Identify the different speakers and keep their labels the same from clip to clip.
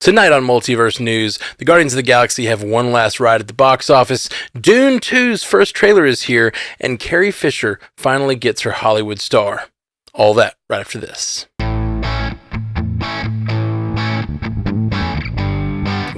Speaker 1: Tonight on Multiverse News, the Guardians of the Galaxy have one last ride at the box office, Dune 2's first trailer is here, and Carrie Fisher finally gets her Hollywood star. All that right after this.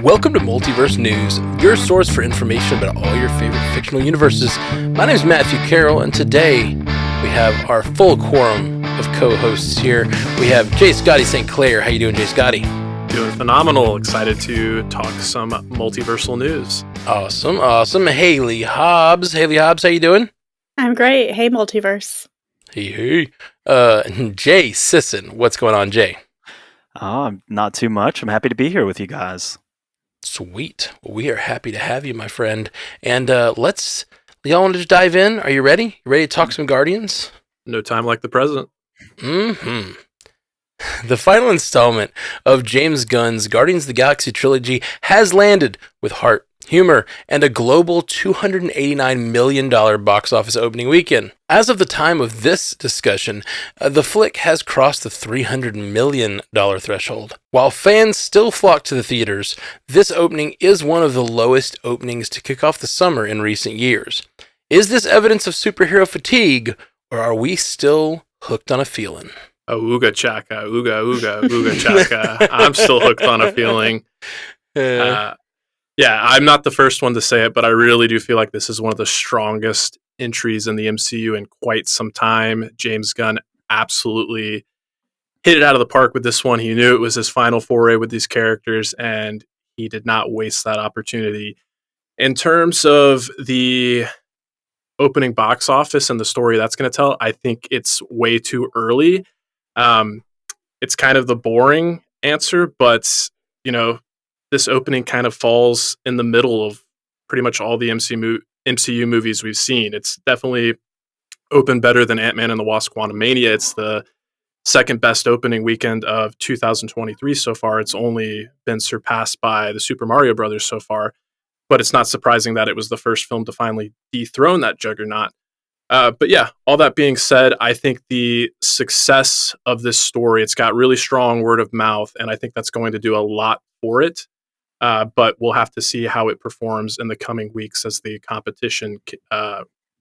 Speaker 1: Welcome to Multiverse News, your source for information about all your favorite fictional universes. My name is Matthew Carroll, and today we have our full quorum of co-hosts here. We have J. Scotty St. Clair. How you doing, J. Scotty?
Speaker 2: Doing phenomenal. Excited to talk some multiversal news.
Speaker 1: Awesome. Haley Hobbs. How you doing?
Speaker 3: I'm great. Hey, Multiverse.
Speaker 1: Hey. Jay Sisson. What's going on, Jay?
Speaker 4: Not too much. I'm happy to be here with you guys.
Speaker 1: Sweet. Well, we are happy to have you, my friend. And y'all want to just dive in? Are you ready? You ready to talk some Guardians?
Speaker 2: No time like the present.
Speaker 1: Mm-hmm. The final installment of James Gunn's Guardians of the Galaxy trilogy has landed with heart, humor, and a global $289 million box office opening weekend. As of the time of this discussion, the flick has crossed the $300 million threshold. While fans still flock to the theaters, this opening is one of the lowest openings to kick off the summer in recent years. Is this evidence of superhero fatigue, or are we still hooked on a feeling?
Speaker 2: Oh, ooga chaka, ooga chaka. I'm still hooked on a feeling. Yeah, I'm not the first one to say it, but I really do feel like this is one of the strongest entries in the MCU in quite some time. James Gunn absolutely hit it out of the park with this one. He knew it was his final foray with these characters, and he did not waste that opportunity. In terms of the opening box office and the story that's going to tell, I think it's way too early. It's kind of the boring answer, but this opening kind of falls in the middle of pretty much all the MCU movies we've seen. It's definitely opened better than Ant-Man and the Wasp: Quantumania. It's the second best opening weekend of 2023 so far. It's only been surpassed by the Super Mario Brothers so far, but it's not surprising that it was the first film to finally dethrone that juggernaut. But yeah, all that being said, I think the success of this story, it's got really strong word of mouth, and I think that's going to do a lot for it. But we'll have to see how it performs in the coming weeks as the competition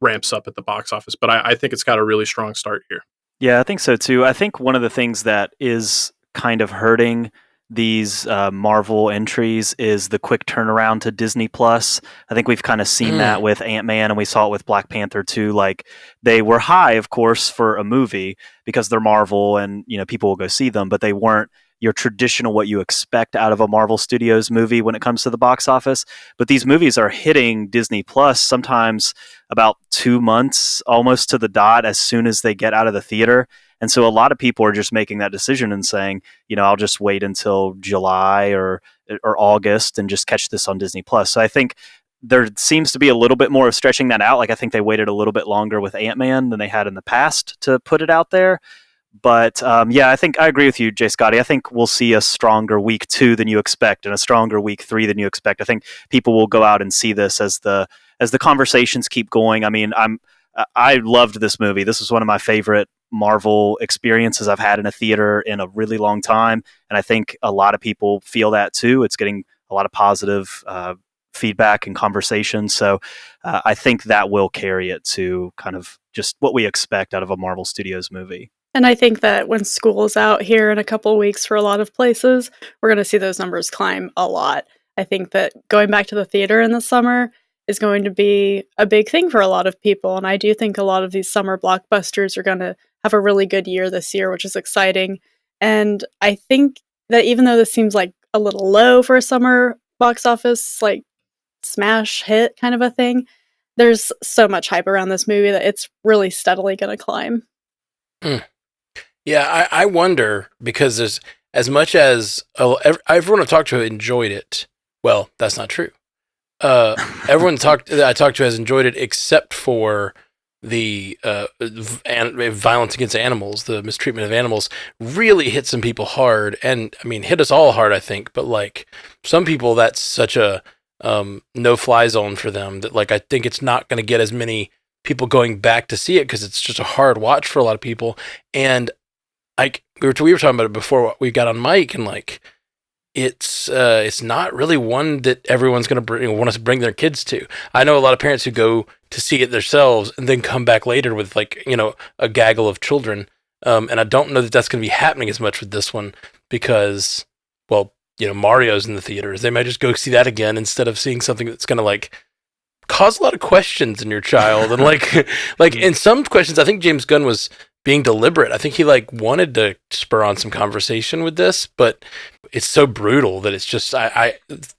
Speaker 2: ramps up at the box office. But I think it's got a really strong start here.
Speaker 4: Yeah, I think so too. I think one of the things that is kind of hurting these Marvel entries is the quick turnaround to Disney Plus. I think we've kind of seen that with Ant-Man, and we saw it with Black Panther too. Like, they were high, of course, for a movie because they're Marvel and people will go see them, but they weren't your traditional what you expect out of a Marvel Studios movie when it comes to the box office. But these movies are hitting Disney Plus sometimes about 2 months almost to the dot as soon as they get out of the theater. And so a lot of people are just making that decision and saying, I'll just wait until July or August and just catch this on Disney Plus. So I think there seems to be a little bit more of stretching that out. Like, I think they waited a little bit longer with Ant-Man than they had in the past to put it out there. But yeah, I think I agree with you, Jay Scotty. I think we'll see a stronger week 2 than you expect and a stronger week 3 than you expect. I think people will go out and see this as the conversations keep going. I mean, I loved this movie. This was one of my favorite Marvel experiences I've had in a theater in a really long time. And I think a lot of people feel that too. It's getting a lot of positive feedback and conversation. So I think that will carry it to kind of just what we expect out of a Marvel Studios movie.
Speaker 3: And I think that when school is out here in a couple of weeks for a lot of places, we're going to see those numbers climb a lot. I think that going back to the theater in the summer is going to be a big thing for a lot of people. And I do think a lot of these summer blockbusters are going to have a really good year this year, which is exciting. And I think that even though this seems like a little low for a summer box office, like smash hit kind of a thing, there's so much hype around this movie that it's really steadily going to climb.
Speaker 1: Yeah, I wonder, because there's as much as everyone I talked to enjoyed it. Well, that's not true. Everyone that I talked to has enjoyed it, except for the violence against animals. The mistreatment of animals really hit some people hard, and I mean, hit us all hard, I think. But like some people, that's such a no-fly zone for them that like I think it's not going to get as many people going back to see it because it's just a hard watch for a lot of people. And like we were talking about it before we got on mic, and like it's not really one that everyone's going to want to bring their kids to. I know a lot of parents who go to see it themselves and then come back later with like, a gaggle of children. And I don't know that that's going to be happening as much with this one because, well, Mario's in the theaters. They might just go see that again instead of seeing something that's going to like cause a lot of questions in your child. And like in some questions, I think James Gunn was being deliberate. I think he like wanted to spur on some conversation with this, but it's so brutal that it's just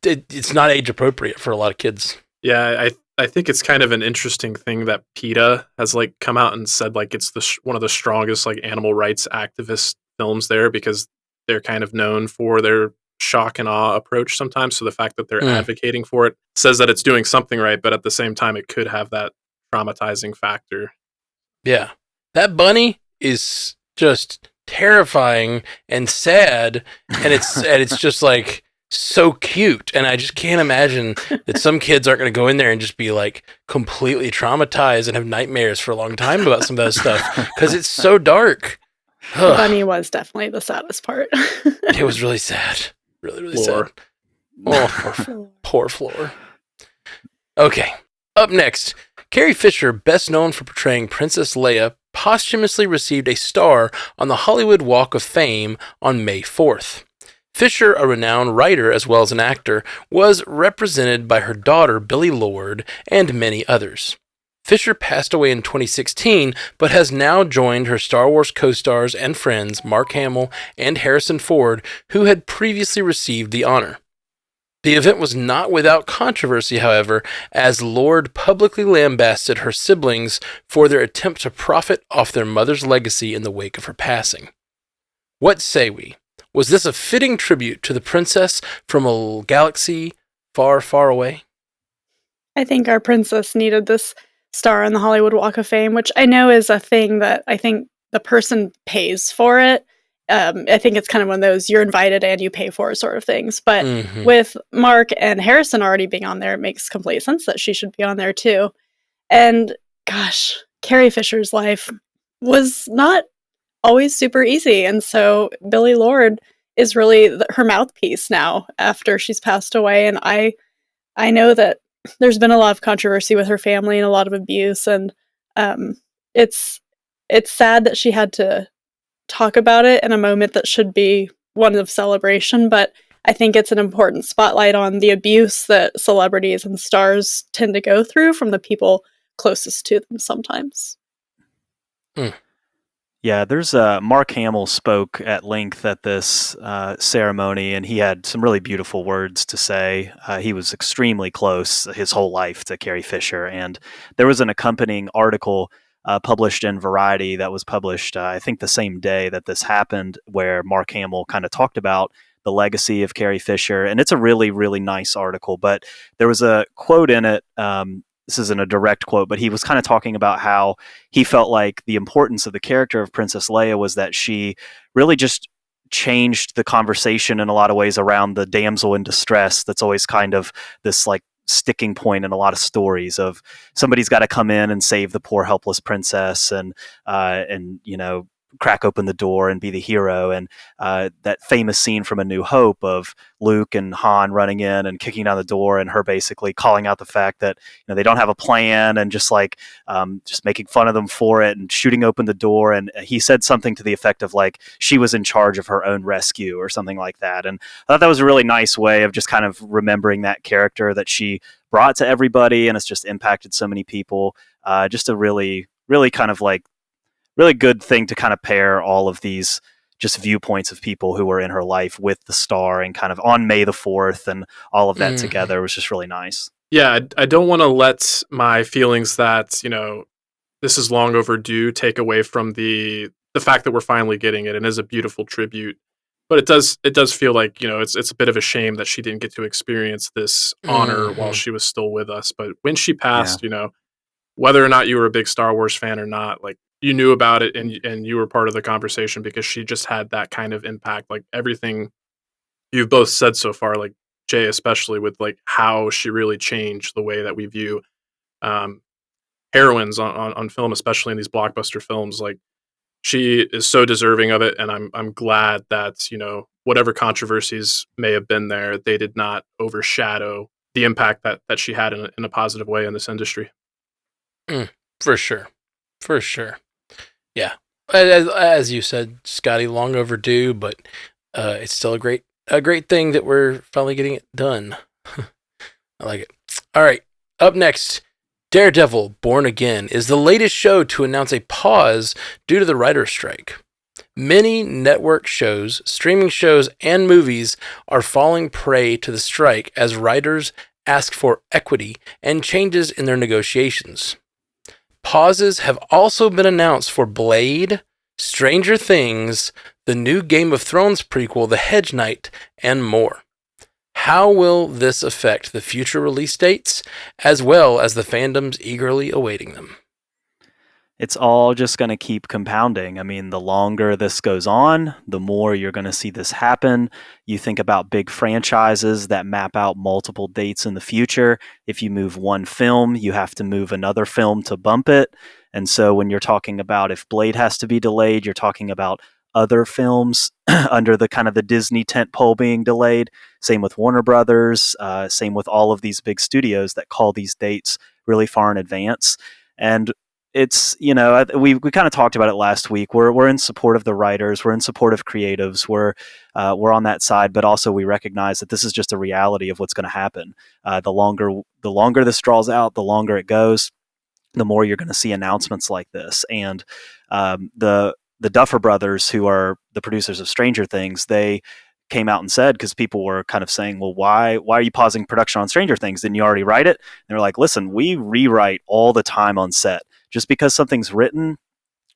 Speaker 1: it's not age appropriate for a lot of kids.
Speaker 2: Yeah, I think it's kind of an interesting thing that PETA has like come out and said like it's one of the strongest like animal rights activist films there because they're kind of known for their shock and awe approach sometimes. So the fact that they're advocating for it says that it's doing something right, but at the same time it could have that traumatizing factor.
Speaker 1: Yeah. That bunny is just terrifying and sad, and it's just like so cute, and I just can't imagine that some kids aren't going to go in there and just be like completely traumatized and have nightmares for a long time about some of that stuff because it's so dark.
Speaker 3: The bunny was definitely the saddest part.
Speaker 1: It was really sad, really
Speaker 2: Floor.
Speaker 1: sad. Oh, poor Floor. Okay, up next, Carrie Fisher, best known for portraying Princess Leia, posthumously received a star on the Hollywood Walk of Fame on May 4th. Fisher, a renowned writer as well as an actor, was represented by her daughter Billie Lourd and many others. Fisher passed away in 2016, but has now joined her Star Wars co-stars and friends Mark Hamill and Harrison Ford, who had previously received the honor. The event was not without controversy, however, as Lourd publicly lambasted her siblings for their attempt to profit off their mother's legacy in the wake of her passing. What say we? Was this a fitting tribute to the princess from a galaxy far, far away?
Speaker 3: I think our princess needed this star on the Hollywood Walk of Fame, which I know is a thing that I think the person pays for it. I think it's kind of one of those you're invited and you pay for it sort of things. But with Mark and Harrison already being on there, it makes complete sense that she should be on there too. And gosh, Carrie Fisher's life was not always super easy. And so Billie Lourd is really her mouthpiece now after she's passed away. And I know that there's been a lot of controversy with her family and a lot of abuse. And it's sad that she had to talk about it in a moment that should be one of celebration, but I think it's an important spotlight on the abuse that celebrities and stars tend to go through from the people closest to them sometimes.
Speaker 4: Yeah, there's Mark Hamill spoke at length at this ceremony, and he had some really beautiful words to say. He was extremely close his whole life to Carrie Fisher, and there was an accompanying article published in Variety that was published, I think, the same day that this happened, where Mark Hamill kind of talked about the legacy of Carrie Fisher. And it's a really, really nice article. But there was a quote in it. This isn't a direct quote, but he was kind of talking about how he felt like the importance of the character of Princess Leia was that she really just changed the conversation in a lot of ways around the damsel in distress. That's always kind of this like sticking point in a lot of stories of somebody's got to come in and save the poor helpless princess and crack open the door and be the hero. And that famous scene from A New Hope of Luke and Han running in and kicking down the door and her basically calling out the fact that they don't have a plan and just making fun of them for it and shooting open the door. And he said something to the effect of like she was in charge of her own rescue or something like that. And I thought that was a really nice way of just kind of remembering that character that she brought to everybody, and it's just impacted so many people. Just a really, really kind of like really good thing to kind of pair all of these just viewpoints of people who were in her life with the star and kind of on May the 4th and all of that together was just really nice.
Speaker 2: Yeah, I don't want to let my feelings that, this is long overdue take away from the fact that we're finally getting it and is a beautiful tribute. But it does feel like, it's a bit of a shame that she didn't get to experience this honor while she was still with us. But when she passed, whether or not you were a big Star Wars fan or not, like, you knew about it and you were part of the conversation because she just had that kind of impact. Like everything you've both said so far, like Jay, especially with like how she really changed the way that we view heroines on film, especially in these blockbuster films. Like she is so deserving of it, and I'm glad that, whatever controversies may have been there, they did not overshadow the impact that she had in a positive way in this industry.
Speaker 1: For sure. For sure. Yeah. As you said, Scotty, long overdue, but it's still a great thing that we're finally getting it done. I like it. All right. Up next, Daredevil Born Again is the latest show to announce a pause due to the writer's strike. Many network shows, streaming shows, and movies are falling prey to the strike as writers ask for equity and changes in their negotiations. Pauses have also been announced for Blade, Stranger Things, the new Game of Thrones prequel, The Hedge Knight, and more. How will this affect the future release dates, as well as the fandoms eagerly awaiting them?
Speaker 4: It's all just going to keep compounding. I mean, the longer this goes on, the more you're going to see this happen. You think about big franchises that map out multiple dates in the future. If you move one film, you have to move another film to bump it. And so when you're talking about if Blade has to be delayed, you're talking about other films under the kind of the Disney tentpole being delayed. Same with Warner Brothers, same with all of these big studios that call these dates really far in advance. And it's, we kind of talked about it last week. We're in support of the writers. We're in support of creatives. We're on that side, but also we recognize that this is just a reality of what's going to happen. The longer this draws out, the longer it goes, the more you're going to see announcements like this. And the Duffer Brothers, who are the producers of Stranger Things, they came out and said, because people were kind of saying, well, why are you pausing production on Stranger Things? Didn't you already write it? And they're like, listen, we rewrite all the time on set. Just because something's written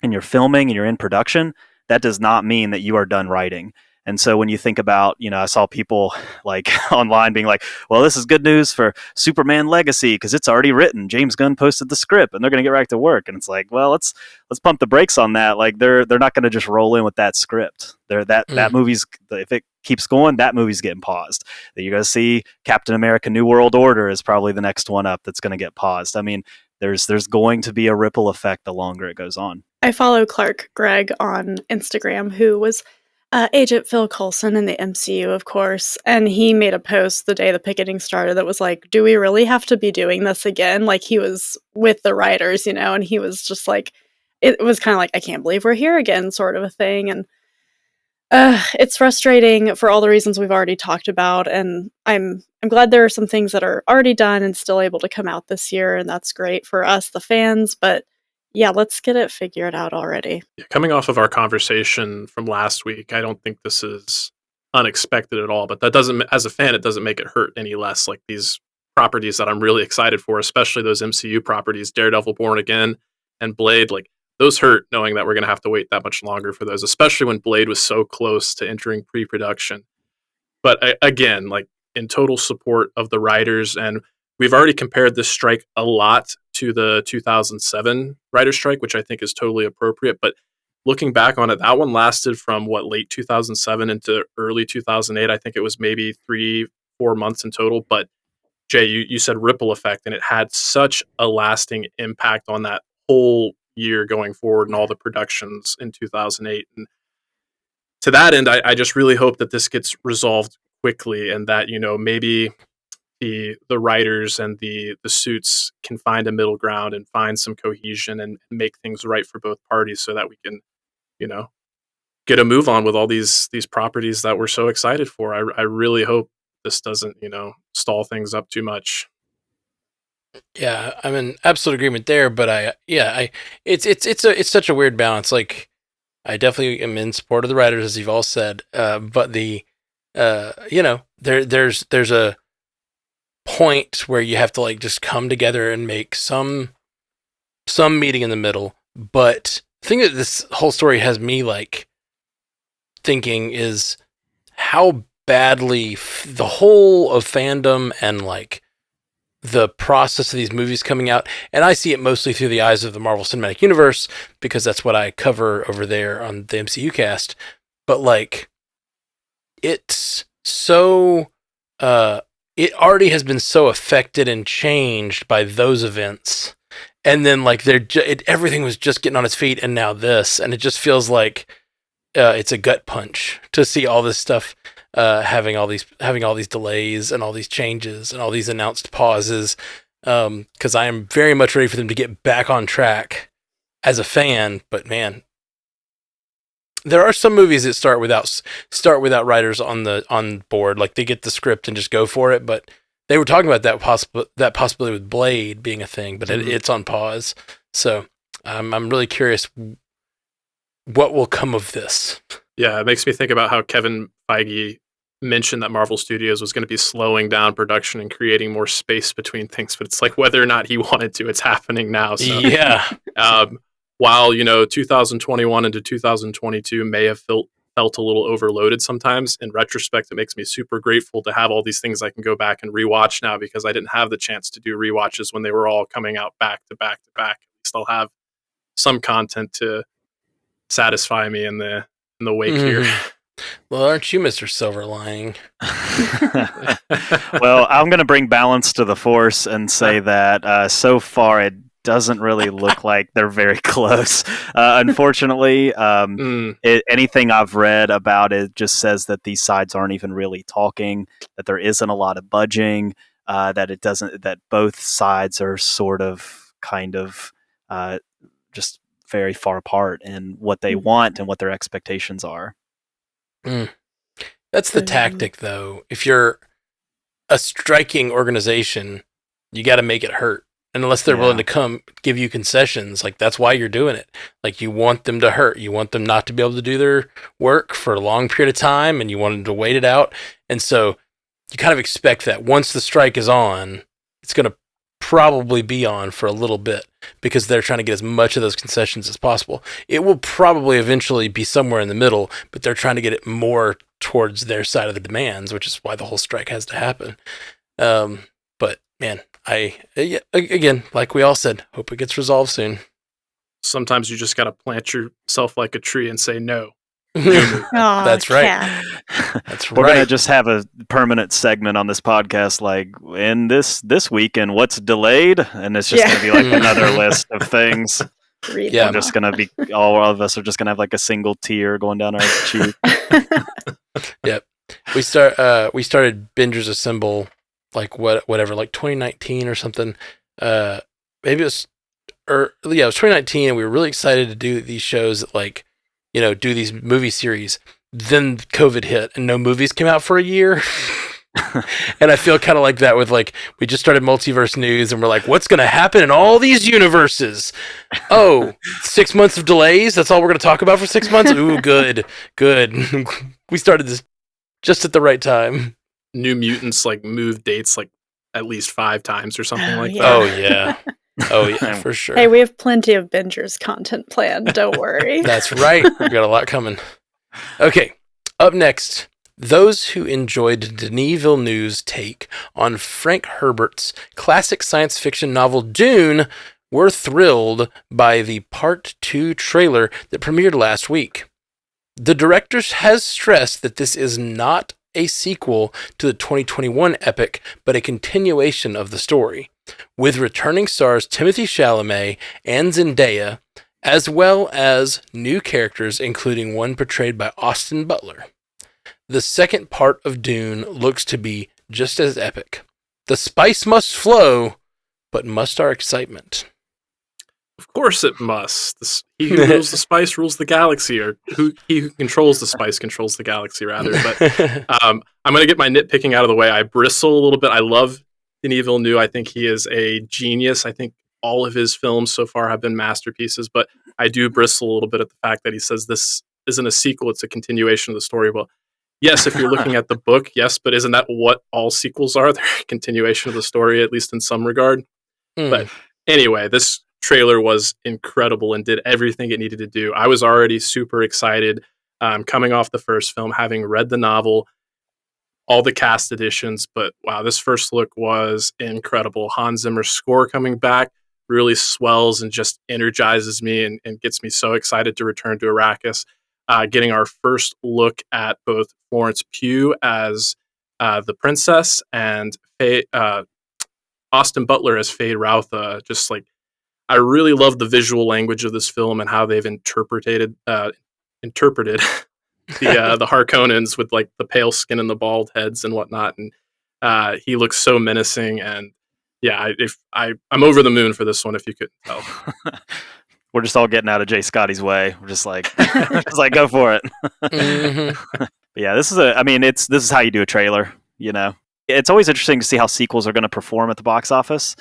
Speaker 4: and you're filming and you're in production, that does not mean that you are done writing. And so when you think about, I saw people like online being like, well, this is good news for Superman Legacy because it's already written. James Gunn posted the script and they're going to get right to work. And it's like, well, let's pump the brakes on that. Like they're not going to just roll in with that script. That movie's, if it keeps going, that movie's getting paused. You're going to see Captain America New World Order is probably the next one up that's going to get paused. I mean, there's going to be a ripple effect the longer it goes on.
Speaker 3: I follow Clark Gregg on Instagram, who was Agent Phil Coulson in the MCU, of course, and he made a post the day the picketing started that was like, do we really have to be doing this again? Like, he was with the writers, and he was just like, it was kind of like, I can't believe we're here again, sort of a thing. And it's frustrating for all the reasons we've already talked about, and I'm glad there are some things that are already done and still able to come out this year, and that's great for us, the fans, but yeah, let's get it figured out already.
Speaker 2: Coming off of our conversation from last week, I don't think this is unexpected at all, but that doesn't, as a fan, it doesn't make it hurt any less. Like these properties that I'm really excited for, especially those MCU properties, Daredevil Born Again and Blade, like those hurt knowing that we're going to have to wait that much longer for those, especially when Blade was so close to entering pre-production. But again, like in total support of the writers, and we've already compared this strike a lot to the 2007 writer's strike, which I think is totally appropriate. But looking back on it, that one lasted from late 2007 into early 2008. I think it was maybe 3-4 months in total. But Jay, you said ripple effect, and it had such a lasting impact on that whole year going forward and all the productions in 2008. And to that end, I just really hope that this gets resolved quickly and that, maybe the writers and the suits can find a middle ground and find some cohesion and make things right for both parties so that we can, get a move on with all these properties that we're so excited for. I really hope this doesn't, stall things up too much.
Speaker 1: Yeah, I'm in absolute agreement there, but it's such a weird balance. Like, I definitely am in support of the writers, as you've all said, but there's a point where you have to like just come together and make some meeting in the middle. But the thing that this whole story has me like thinking is how badly the whole of fandom and like the process of these movies coming out, and I see it mostly through the eyes of the Marvel Cinematic Universe because that's what I cover over there on the MCU cast. But like, it's so it already has been so affected and changed by those events and then like everything was just getting on its feet, and now this, and it just feels like it's a gut punch to see all this stuff having all these delays and all these changes and all these announced pauses. Because I am very much ready for them to get back on track as a fan, but man, there are some movies that start without writers on board. Like they get the script and just go for it. But they were talking about that possibility with Blade being a thing, but it's on pause. So I'm really curious what will come of this.
Speaker 2: Yeah, it makes me think about how Kevin Feige mentioned that Marvel Studios was going to be slowing down production and creating more space between things. But it's like whether or not he wanted to, it's happening now. So
Speaker 1: yeah.
Speaker 2: While 2021 into 2022 may have felt a little overloaded sometimes, in retrospect, it makes me super grateful to have all these things I can go back and rewatch now, because I didn't have the chance to do rewatches when they were all coming out back to back to back. At least I'll have some content to satisfy me in the wake here.
Speaker 1: Well, aren't you Mr. Silver Lining?
Speaker 4: Well, I'm going to bring balance to the force and say that so far it doesn't really look like they're very close. Unfortunately, anything I've read about it just says that these sides aren't even really talking, that there isn't a lot of budging, that both sides are sort of kind of just very far apart in what they want and what their expectations are.
Speaker 1: That's the tactic, though. If you're a striking organization, you got to make it hurt. And unless they're willing to come give you concessions, like that's why you're doing it. Like you want them to hurt. You want them not to be able to do their work for a long period of time, and you want them to wait it out. And so you kind of expect that once the strike is on, it's going to probably be on for a little bit because they're trying to get as much of those concessions as possible. It will probably eventually be somewhere in the middle, but they're trying to get it more towards their side of the demands, which is why the whole strike has to happen. But man, again, like we all said, hope it gets resolved soon.
Speaker 2: Sometimes you just got to plant yourself like a tree and say no.
Speaker 1: That's right.
Speaker 3: Cat.
Speaker 1: That's
Speaker 4: We're
Speaker 1: right.
Speaker 4: gonna just have a permanent segment on this podcast, like in this weekend, what's delayed, and it's just gonna be like another list of things. I'm just gonna be all of us are just gonna have like a single tear going down our cheek.
Speaker 1: Yep. We started Bingers Assemble like whatever, like 2019 or something. Maybe it was it was 2019, and we were really excited to do these shows that like, do these movie series. Then COVID hit and no movies came out for a year. And I feel kind of like that with like, we just started Multiverse News and we're like, what's going to happen in all these universes? Oh, 6 months of delays. That's all we're going to talk about for 6 months. Ooh, good. We started this just at the right time.
Speaker 2: New Mutants like move dates like at least 5 times or something like that.
Speaker 1: Oh yeah. Oh yeah, for sure.
Speaker 3: Hey, we have plenty of Bingers content planned. Don't worry.
Speaker 1: That's right. We've got a lot coming. Okay, up next, those who enjoyed Denis Villeneuve's take on Frank Herbert's classic science fiction novel Dune were thrilled by the Part 2 trailer that premiered last week. The director has stressed that this is not a sequel to the 2021 epic, but a continuation of the story, with returning stars Timothée Chalamet and Zendaya, as well as new characters, including one portrayed by Austin Butler. The second part of Dune looks to be just as epic. The spice must flow, but must our excitement.
Speaker 2: Of course it must. He who rules the spice rules the galaxy, or he who controls the spice controls the galaxy, rather. But I'm going to get my nitpicking out of the way. I bristle a little bit. I love Denis Villeneuve. I think he is a genius. I think all of his films so far have been masterpieces, but I do bristle a little bit at the fact that he says this isn't a sequel, it's a continuation of the story. Well, yes, if you're looking at the book, yes, but isn't that what all sequels are? They're a continuation of the story, at least in some regard. But anyway, this trailer was incredible and did everything it needed to do. I was already super excited coming off the first film, having read the novel, all the cast additions, but wow, this first look was incredible. Hans Zimmer's score coming back really swells and just energizes me and gets me so excited to return to Arrakis. Getting our first look at both Florence Pugh as the princess and Austin Butler as Faye Routha, just like I really love the visual language of this film and how they've interpreted the Harkonnens with like the pale skin and the bald heads and whatnot, and he looks so menacing. And yeah, I'm over the moon for this one. If you couldn't tell,
Speaker 4: we're just all getting out of Jay Scotty's way. We're just like, go for it.
Speaker 1: Mm-hmm.
Speaker 4: Yeah, this is how you do a trailer. You know, it's always interesting to see how sequels are going to perform at the box office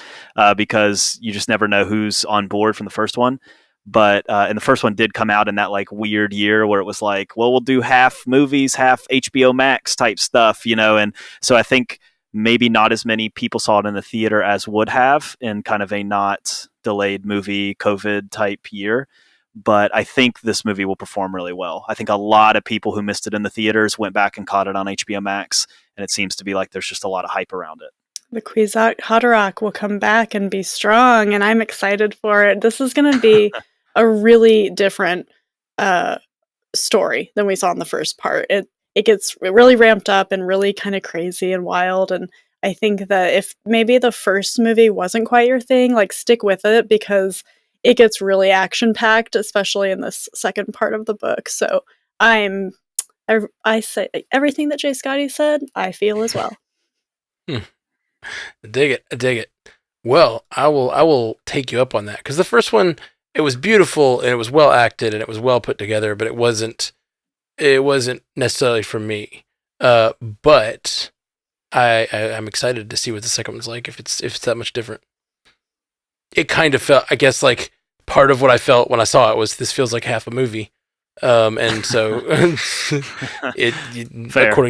Speaker 4: because you just never know who's on board from the first one. But and the first one did come out in that like weird year where it was like, well, we'll do half movies, half HBO Max type stuff, you know. And so I think maybe not as many people saw it in the theater as would have in kind of a not delayed movie COVID type year. But I think this movie will perform really well. I think a lot of people who missed it in the theaters went back and caught it on HBO Max, and it seems to be like there's just a lot of hype around it.
Speaker 3: The Kwisatz Haderach will come back and be strong, and I'm excited for it. This is going to be a really different story than we saw in the first part. It gets really ramped up and really kind of crazy and wild, and I think that if maybe the first movie wasn't quite your thing, like stick with it because it gets really action-packed, especially in this second part of the book. So I say everything that Jay Scotty said, I feel as well.
Speaker 1: Dig it. Well, I will take you up on that because the first one, it was beautiful and it was well acted and it was well put together, but it wasn't necessarily for me. But I'm excited to see what the second one's like if it's that much different. It kind of felt, I guess, like part of what I felt when I saw it was this feels like half a movie. And so according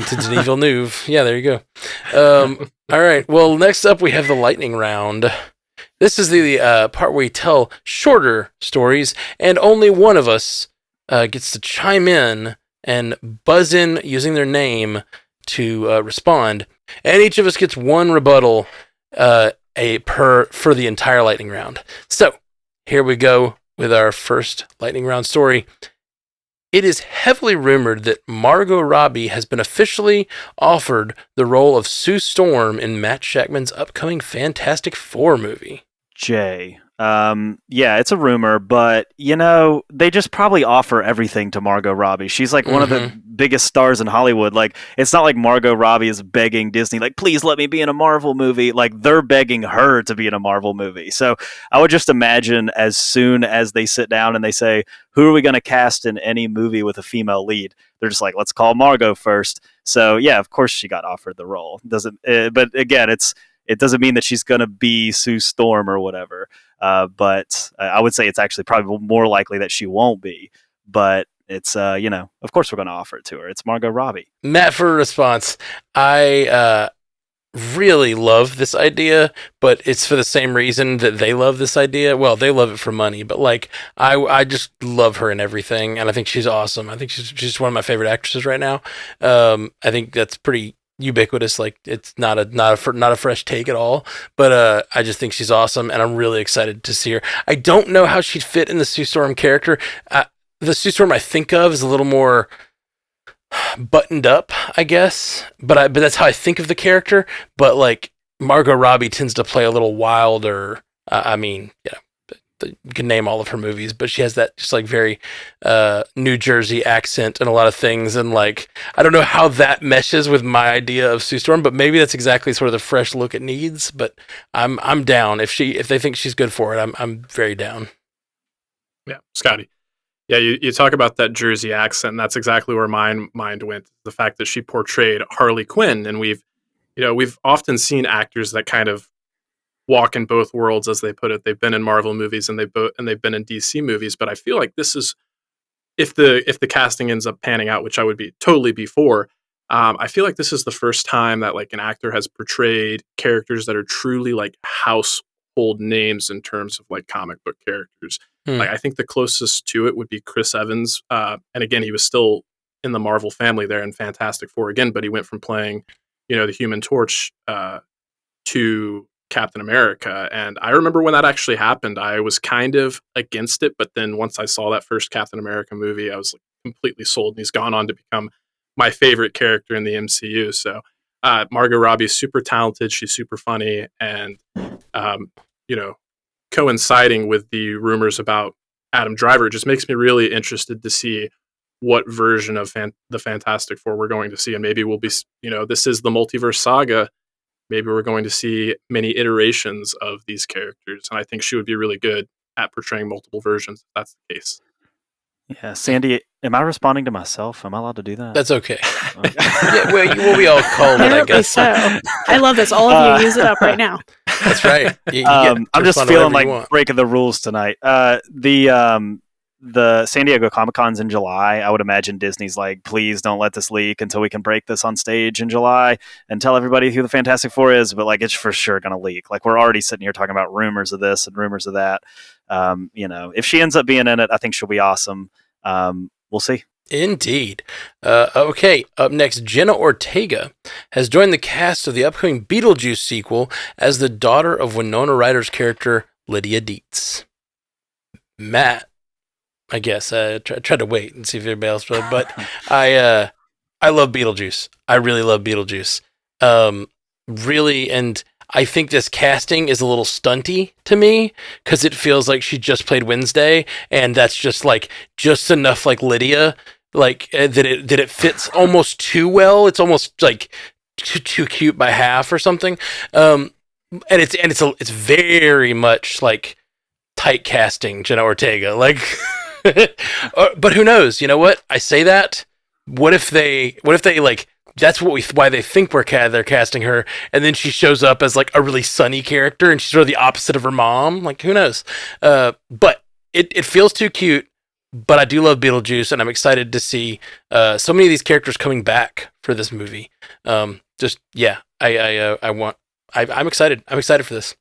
Speaker 1: to Denis Villeneuve, yeah, there you go. All right. Well, next up we have the lightning round. This is the part where we tell shorter stories, and only one of us gets to chime in and buzz in using their name to respond, and each of us gets one rebuttal for the entire lightning round. So here we go with our first lightning round story. It is heavily rumored that Margot Robbie has been officially offered the role of Sue Storm in Matt Shakman's upcoming Fantastic Four movie.
Speaker 4: Jay. Yeah, it's a rumor, but you know, they just probably offer everything to Margot Robbie. She's like one of the biggest stars in Hollywood. Like, it's not like Margot Robbie is begging Disney, like, please let me be in a Marvel movie. Like, they're begging her to be in a Marvel movie. So I would just imagine as soon as they sit down and they say, who are we going to cast in any movie with a female lead? They're just like, let's call Margot first. So yeah, of course she got offered the role. But again, it doesn't mean that she's going to be Sue Storm or whatever. But I would say it's actually probably more likely that she won't be. But it's, of course we're going to offer it to her. It's Margot Robbie.
Speaker 1: Matt, for a response, I really love this idea, but it's for the same reason that they love this idea. Well, they love it for money, but like I just love her in everything, and I think she's awesome. I think she's one of my favorite actresses right now. I think that's pretty ubiquitous. Like, it's not a fresh take at all, but I just think she's awesome, and I'm really excited to see her. I don't know how she'd fit in the Sue Storm character. The Sue Storm I think of is a little more buttoned up, I guess, but that's how I think of the character. But like, Margot Robbie tends to play a little wilder. You can name all of her movies, but she has that just like very New Jersey accent and a lot of things, and like, I don't know how that meshes with my idea of Sue Storm, but maybe that's exactly sort of the fresh look it needs. But I'm down if they think she's good for it. I'm very down.
Speaker 2: Yeah, Scotty. Yeah, you talk about that Jersey accent, and that's exactly where my mind went. The fact that she portrayed Harley Quinn, and we've often seen actors that kind of walk in both worlds, as they put it. They've been in Marvel movies and they've been in DC movies, but I feel like this is, if the casting ends up panning out, which I would be totally be for, I feel like this is the first time that like an actor has portrayed characters that are truly like household names in terms of like comic book characters. Like, I think the closest to it would be Chris Evans, and again, he was still in the Marvel family there in Fantastic Four again, but he went from playing, the Human Torch to Captain America. And I remember when that actually happened, I was kind of against it, but then once I saw that first Captain America movie, I was like completely sold, and he's gone on to become my favorite character in the MCU. So Margot Robbie is super talented, she's super funny, and coinciding with the rumors about Adam Driver just makes me really interested to see what version of the Fantastic Four we're going to see. And maybe we'll be, this is the multiverse saga. Maybe we're going to see many iterations of these characters. And I think she would be really good at portraying multiple versions, if that's the case.
Speaker 4: Yeah, Sandy, am I responding to myself? Am I allowed to do that?
Speaker 1: That's okay. Yeah, well, we all called it, I guess.
Speaker 3: So. I love this. All of you use it up right now.
Speaker 1: That's right.
Speaker 4: I'm just feeling like breaking the rules tonight. The San Diego Comic-Con's in July. I would imagine Disney's like, please don't let this leak until we can break this on stage in July and tell everybody who the Fantastic Four is. But like, it's for sure going to leak. Like, we're already sitting here talking about rumors of this and rumors of that. If she ends up being in it, I think she'll be awesome. We'll see.
Speaker 1: Indeed. Okay, up next, Jenna Ortega has joined the cast of the upcoming Beetlejuice sequel as the daughter of Winona Ryder's character, Lydia Dietz. Matt, I guess, I tried to wait and see if everybody else would, but I love Beetlejuice. I really love Beetlejuice. Really, and I think this casting is a little stunty to me because it feels like she just played Wednesday, and that's just enough like Lydia, like that it fits almost too well. It's almost like too cute by half or something. And it's very much like tight casting Jenna Ortega, like. But who knows? You know what? I say that. What if they like? That's why they think they're casting her, and then she shows up as like a really sunny character, and she's sort of the opposite of her mom. Like, who knows? But it feels too cute. But I do love Beetlejuice, and I'm excited to see so many of these characters coming back for this movie. I'm excited. I'm excited for this.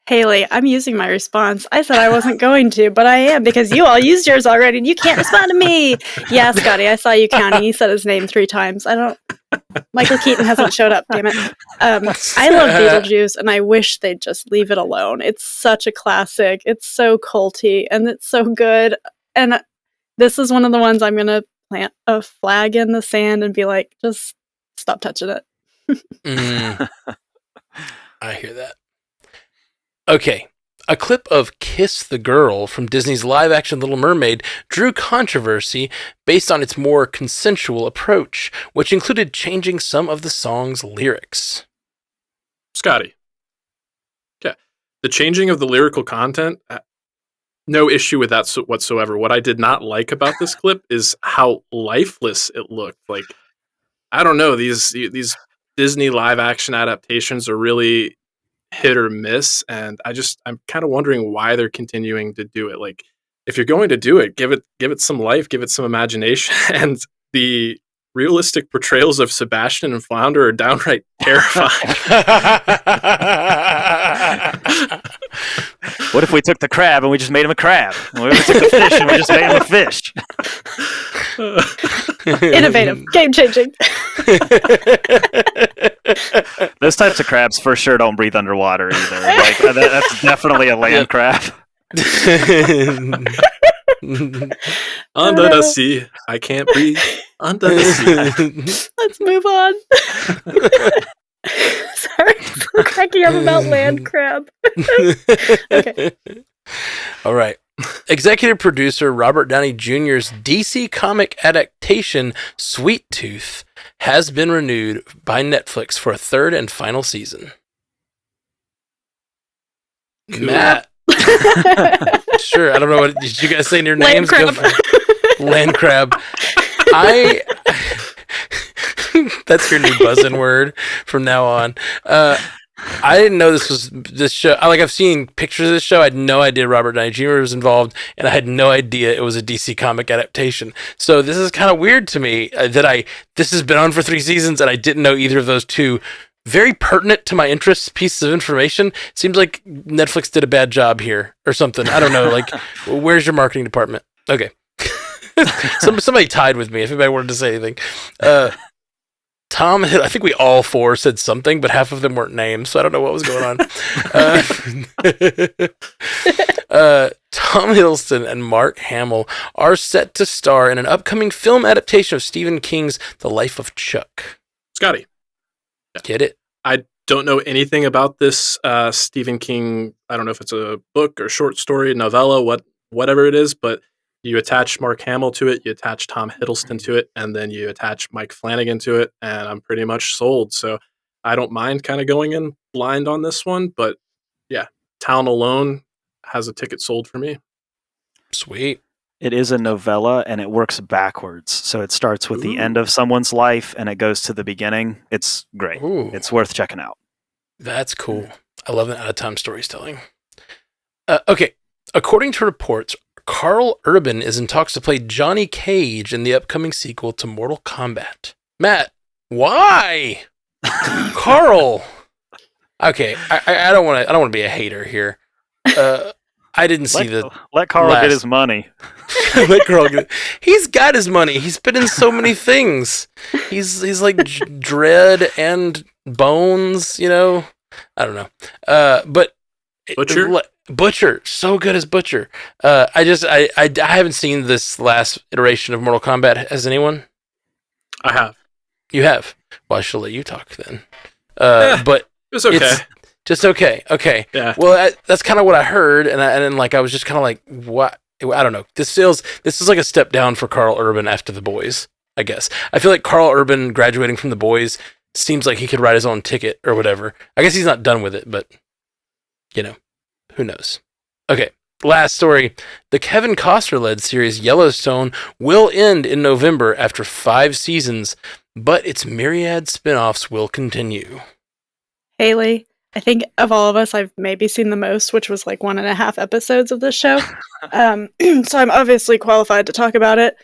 Speaker 3: Haley, I'm using my response. I said I wasn't going to, but I am because you all used yours already and you can't respond to me. Yeah, Scotty, I saw you counting. You said his name 3 times. Michael Keaton hasn't showed up, damn it. I love Beetlejuice and I wish they'd just leave it alone. It's such a classic. It's so culty and it's so good. And this is one of the ones I'm going to plant a flag in the sand and be like, just stop touching it.
Speaker 1: I hear that. Okay, a clip of Kiss the Girl from Disney's live-action Little Mermaid drew controversy based on its more consensual approach, which included changing some of the song's lyrics.
Speaker 2: Scotty. Yeah, the changing of the lyrical content, no issue with that whatsoever. What I did not like about this clip is how lifeless it looked. Like, I don't know, these Disney live-action adaptations are really hit or miss, and I'm kind of wondering why they're continuing to do it. Like, if you're going to do it, give it some life, give it some imagination. And the realistic portrayals of Sebastian and Flounder are downright terrifying.
Speaker 4: What if we took the crab and we just made him a crab? What if we took the fish and we just made him a fish?
Speaker 3: Innovative, game-changing.
Speaker 4: Those types of crabs for sure don't breathe underwater either. Like, that's definitely a land crab.
Speaker 2: Under the sea, I can't breathe. Under the sea.
Speaker 3: Let's move on. Sorry, I'm cracking up about land crab. Okay.
Speaker 1: All right. Executive producer Robert Downey Jr.'s DC comic adaptation, Sweet Tooth, has been renewed by Netflix for a 3rd and final season. Cool. Matt. Sure. I don't know what did you guys say in your names? Land crab. That's your new buzzing word from now on. I didn't know this show. I've seen pictures of this show. I had no idea Robert Downey Jr. was involved, and I had no idea it was a DC comic adaptation. So this is kind of weird to me this has been on for 3 seasons, and I didn't know either of those two very pertinent to my interests pieces of information. Seems like Netflix did a bad job here or something. I don't know. Like, where's your marketing department? Okay. Somebody tied with me if anybody wanted to say anything. Tom, I think we all 4 said something, but half of them weren't names, so I don't know what was going on. Tom Hiddleston and Mark Hamill are set to star in an upcoming film adaptation of Stephen King's The Life of Chuck.
Speaker 2: Scotty.
Speaker 1: Get it?
Speaker 2: I don't know anything about this Stephen King. I don't know if it's a book or short story, novella, whatever it is, but you attach Mark Hamill to it, you attach Tom Hiddleston to it, and then you attach Mike Flanagan to it, and I'm pretty much sold. So I don't mind kind of going in blind on this one, but yeah, Town alone has a ticket sold for me.
Speaker 1: Sweet.
Speaker 4: It is a novella, and it works backwards. So it starts with the end of someone's life, and it goes to the beginning. It's great.
Speaker 1: Ooh.
Speaker 4: It's worth checking out.
Speaker 1: That's cool. I love that out-of-time storytelling. Okay, according to reports, Carl Urban is in talks to play Johnny Cage in the upcoming sequel to Mortal Kombat. Matt, why? Carl. Okay, I don't want to be a hater here. I didn't see
Speaker 4: let Carl get his money.
Speaker 1: Let Carl get. He's got his money. He's been in so many things. He's like Dread and Bones. You know, I don't know. But Butcher, so good as Butcher. I haven't seen this last iteration of Mortal Kombat. Has anyone?
Speaker 2: I have.
Speaker 1: You have. Well, I should let you talk then. But
Speaker 2: it was okay.
Speaker 1: It's just okay. Okay.
Speaker 2: Yeah.
Speaker 1: Well, that's kind of what I heard, and then I was just kind of like, what? I don't know. This is like a step down for Carl Urban after The Boys, I guess. I feel like Carl Urban graduating from The Boys seems like he could write his own ticket or whatever. I guess he's not done with it, but you know, who knows? Okay. Last story. The Kevin Costner-led series Yellowstone will end in November after 5 seasons, but its myriad spin-offs will continue.
Speaker 3: Haley, I think of all of us, I've maybe seen the most, which was like 1.5 episodes of this show. So I'm obviously qualified to talk about it.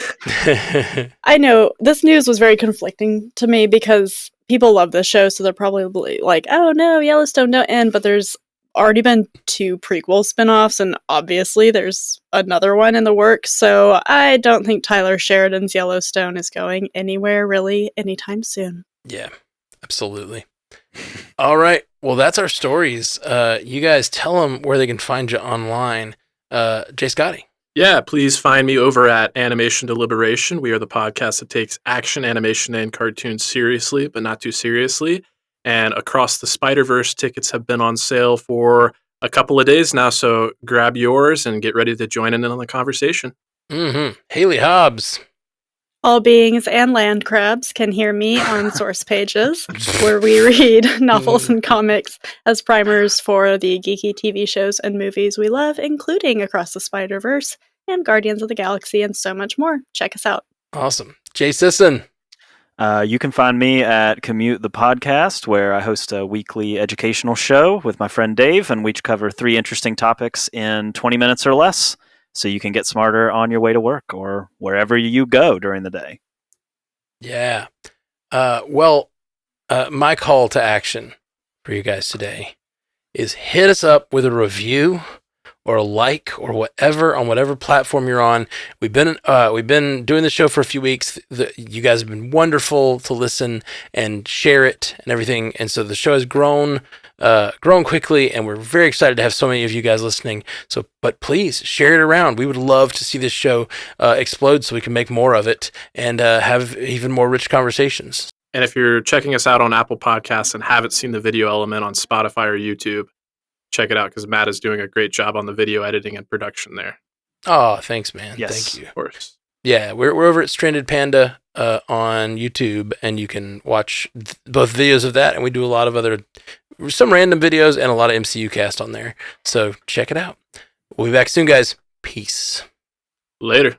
Speaker 3: I know this news was very conflicting to me because people love this show, so they're probably like, oh no, Yellowstone don't end, but there's already been 2 prequel spinoffs, and obviously there's another one in the works, so I don't think Tyler Sheridan's Yellowstone is going anywhere really anytime soon.
Speaker 1: Yeah, absolutely. All right. Well, that's our stories. You guys tell them where they can find you online. Jay Scotty.
Speaker 2: Yeah, please find me over at Animation Deliberation. We are the podcast that takes action, animation, and cartoons seriously, but not too seriously. And Across the Spider-Verse tickets have been on sale for a couple of days now, so grab yours and get ready to join in on the conversation.
Speaker 1: Mm-hmm. Haley Hobbs.
Speaker 3: All beings and land crabs can hear me on Source Pages, where we read novels and comics as primers for the geeky TV shows and movies we love, including Across the Spider-Verse and Guardians of the Galaxy and so much more. Check us out.
Speaker 1: Awesome. Jay Sisson.
Speaker 4: You can find me at Commute the Podcast, where I host a weekly educational show with my friend Dave, and we each cover 3 interesting topics in 20 minutes or less, so you can get smarter on your way to work or wherever you go during the day.
Speaker 1: Yeah. My call to action for you guys today is hit us up with a review or a like or whatever on whatever platform you're on. We've been doing the show for a few weeks. You guys have been wonderful to listen and share it and everything. And so the show has grown quickly, and we're very excited to have so many of you guys listening. So, but please share it around. We would love to see this show explode so we can make more of it and have even more rich conversations.
Speaker 2: And if you're checking us out on Apple Podcasts and haven't seen the video element on Spotify or YouTube, check it out because Matt is doing a great job on the video editing and production there.
Speaker 1: Oh, thanks, man.
Speaker 4: Yes,
Speaker 1: thank you.
Speaker 2: Of course.
Speaker 1: Yeah, we're over at Stranded Panda on YouTube, and you can watch both videos of that, and we do a lot of some random videos and a lot of MCU cast on there. So check it out. We'll be back soon, guys. Peace.
Speaker 2: Later.